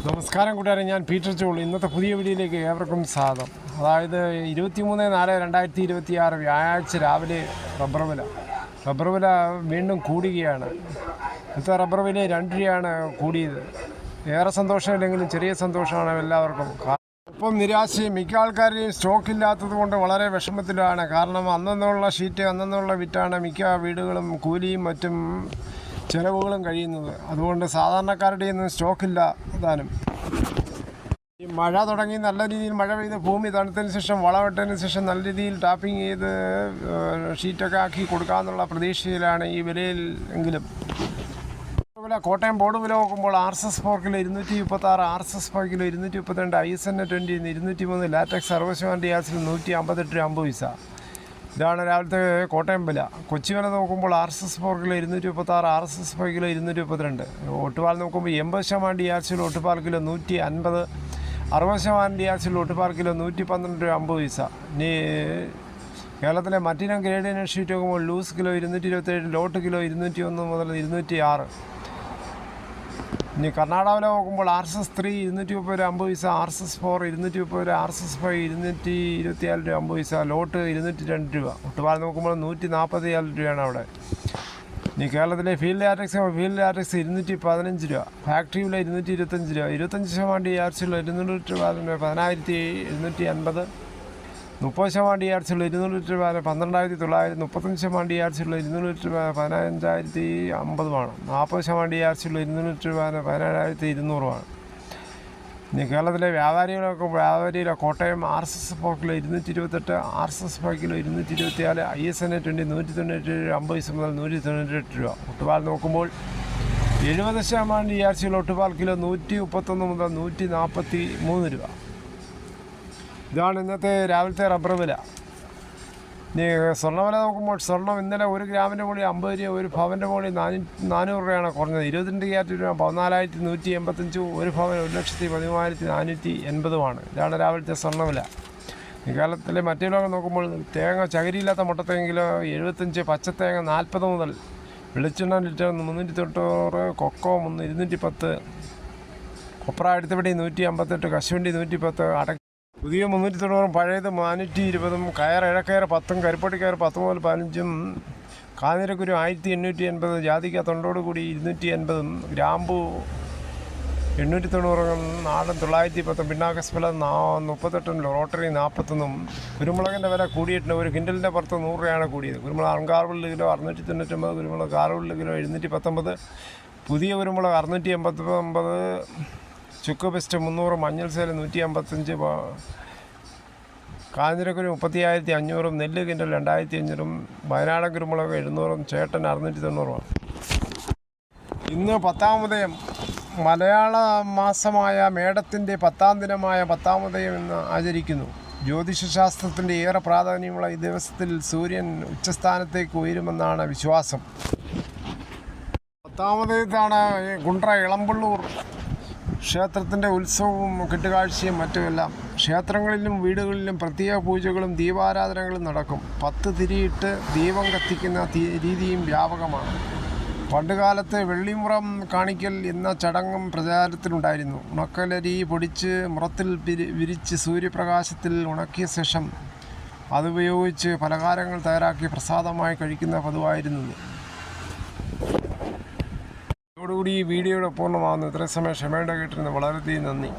നമസ്കാരം കൂട്ടുകാരെ, ഞാൻ പീറ്റർ ചോളി. ഇന്നത്തെ പുതിയ വീഡിയോയിലേക്ക് ഏവർക്കും സ്വാഗതം. അതായത് 23/4/2026 വ്യാഴാഴ്ച രാവിലെ റബ്ബർ വില വീണ്ടും കൂടുകയാണ്. ഇന്നത്തെ റബ്ബർ വില 2 രൂപയാണ് കൂടിയത്. ഏറെ സന്തോഷമില്ലെങ്കിലും ചെറിയ സന്തോഷമാണ് എല്ലാവർക്കും. ഒപ്പം നിരാശയും. മിക്ക ആൾക്കാരെയും സ്റ്റോക്കില്ലാത്തത് കൊണ്ട് വളരെ വിഷമത്തിലാണ്. കാരണം അന്നുള്ള ഷീറ്റ് അന്നുള്ള വിറ്റാണ് മിക്ക വീടുകളും കൂലിയും മറ്റും ചിലവുകളും കഴിയുന്നത്. അതുകൊണ്ട് സാധാരണക്കാരുടെ ഒന്നും സ്റ്റോക്കില്ല. താനും ഈ മഴ തുടങ്ങി നല്ല രീതിയിൽ മഴ പെയ്ത് ഭൂമി തണുത്തതിന് ശേഷം വളമിട്ടതിന് ശേഷം നല്ല രീതിയിൽ ടാപ്പിംഗ് ചെയ്ത് ഷീറ്റൊക്കെ ആക്കി കൊടുക്കാമെന്നുള്ള പ്രതീക്ഷയിലാണ് ഈ വിലയിൽ. എങ്കിലും വില കോട്ടയം ബോർഡ് വില നോക്കുമ്പോൾ RSS 4 kilo 236, RSS 5 kilo 232, ISN 20 203, latex 60% ഗ്യാസിൽ 158 രൂപ 50 പൈസ. ഇതാണ് രാവിലത്തെ കോട്ടയം വില. കൊച്ചി വില നോക്കുമ്പോൾ RSS 4 കിലോ 236, RSS 5 കിലോ 232. ഒട്ടുപാൽ നോക്കുമ്പോൾ 80% ഡിയാർച്ചിൽ ഒട്ടുപാൽ കിലോ 150, 60% ഡിയാർച്ചിൽ ഒട്ടുപാൽ കിലോ 112 രൂപ 50 പൈസ. ഇനി കേരളത്തിലെ മറ്റിനം ഗ്രേഡിയൻ ഷീറ്റ് നോക്കുമ്പോൾ ലൂസ് കിലോ 227, ലോട്ട് കിലോ 201 മുതൽ 206. ഇനി കർണാടകയിൽ നോക്കുമ്പോൾ RSS 3 230 രൂപ 50 പൈസ, RSS 4 230 രൂപ, RSS 5 224 രൂപ 50 പൈസ, ലോട്ട് 202 രൂപ. ഒട്ടുപാൽ നോക്കുമ്പോൾ 144 രൂപയാണ് അവിടെ. ഇനി കേരളത്തിലെ ഫീൽഡ് ലാറ്റക്സ് 215 രൂപ, ഫാക്ടറി വില 225 രൂപ, 25% ഡിയാർച്ചിൽ 200 രൂപ 17,750, 30% ഡിയാർച്ചിൽ 200 രൂപ 12,900, 35% ഡിയാർച്ചിൽ 200 രൂപ 15,050, 40% ഡിയാർച്ചിൽ 200 രൂപ 17,200. ഇനി കേരളത്തിലെ വ്യാപാരികളെ Kottayam RSS 4 kilo 228, RSS 5 kilo 224, ISN 20 197 രൂപ 50 പൈസ മുതൽ 198 രൂപ. ഒട്ടുപാൽ നോക്കുമ്പോൾ 70% ഡിയാർച്ചിൽ ഒട്ടുപാൽ കിലോ 131 മുതൽ 143 രൂപ. ഇതാണ് ഇന്നത്തെ രാവിലത്തെ റബ്ബർ വില. ഇനി സ്വർണ്ണവില നോക്കുമ്പോൾ സ്വർണ്ണം ഇന്നലെ 1 ഗ്രാമിൻ്റെ മുകളിൽ 50 രൂപ, 1 പവൻ്റെ മുകളിൽ 400 രൂപയാണ് കുറഞ്ഞത്. 22 ക്യാരറ്റ് രൂപ 14,185, 1 പവൻ 1,13,480. ഇതാണ് രാവിലത്തെ സ്വർണ്ണവില. കേരളത്തിലെ മറ്റു വിലകൾ നോക്കുമ്പോൾ തേങ്ങ ചകിരിയില്ലാത്ത മുട്ടത്തേങ്ങ കിലോ 75, പച്ചത്തേങ്ങ 40 മുതൽ, വെളിച്ചെണ്ണ ലിറ്റർ 390, കൊക്കോ 210, കൊപ്ര അടുത്തപടി 158, കശുവണ്ടി 110, പുതിയ 390, പഴയത് 420, കയർ ഇഴക്കയർ 10, കരിപ്പൊട്ടിക്കയർ 10 മുതൽ 15, കാഞ്ഞിരക്കുരു 1880, ജാതിക്ക തൊണ്ടോട് കൂടി 280, ഗ്രാമ്പു 890, നാടൻ 910, പിണ്ണാക്കസ് വില 38, റോട്ടറി 41. കുരുമുളകിൻ്റെ വില കൂടിയിട്ടുണ്ട്. 1 കിൻഡലിൻ്റെ പുറത്ത് 100 രൂപയാണ് കൂടിയത്. കുരുമുളക് അൺകാർബിൾഡ് കിലോ 699, കുരുമുളക് കാർബിൾഡ് കിലോ 719, പുതിയ കുരുമുളക് 689, ചുക്ക് പെസ്റ്റ് 300, മഞ്ഞൾ സേല 155, കാഞ്ഞിരക്കുരു 30,500, നെല്ല് കിൻഡൽ 2,500, വയനാടൻ കുരുമുളക് 700, ചേട്ടൻ 690. ഇന്ന് 10-ാം ഉദയം, മലയാള മാസമായ മേടത്തിൻ്റെ 10-ാം ദിനമായ 10-ാം ഉദയം ഇന്ന് ആചരിക്കുന്നു. ജ്യോതിഷശാസ്ത്രത്തിൻ്റെ ഏറെ പ്രാധാന്യമുള്ള ഈ ദിവസത്തിൽ സൂര്യൻ ഉച്ചസ്ഥാനത്തേക്ക് ഉയരുമെന്നാണ് വിശ്വാസം. 10-ാം ഉദയത്താണ് കുണ്ട്ര ഇളമ്പള്ളൂർ ക്ഷേത്രത്തിൻ്റെ ഉത്സവവും കെട്ടുകാഴ്ചയും മറ്റുമെല്ലാം. ക്ഷേത്രങ്ങളിലും വീടുകളിലും പ്രത്യേക പൂജകളും ദീപാരാധനകളും നടക്കും. 10 തിരിയിട്ട് ദീപം കത്തിക്കുന്ന രീതിയും വ്യാപകമാണ്. പണ്ടുകാലത്ത് വെള്ളിമുറം കാണിക്കൽ എന്ന ചടങ്ങും പ്രചാരത്തിലുണ്ടായിരുന്നു. ഉണക്കലരി പൊടിച്ച് മുറത്തിൽ വിരിച്ച് സൂര്യപ്രകാശത്തിൽ ഉണക്കിയ ശേഷം അതുപയോഗിച്ച് പലഹാരങ്ങൾ തയ്യാറാക്കി പ്രസാദമായി കഴിക്കുന്ന പതിവായിരുന്നത്. ഇതോടുകൂടി ഈ വീഡിയോയുടെ പൂർണ്ണമാകുന്നു. ഇത്രയും സമയം ക്ഷമയുടെ കേട്ടിരുന്നു. വളരെയധികം നന്ദി.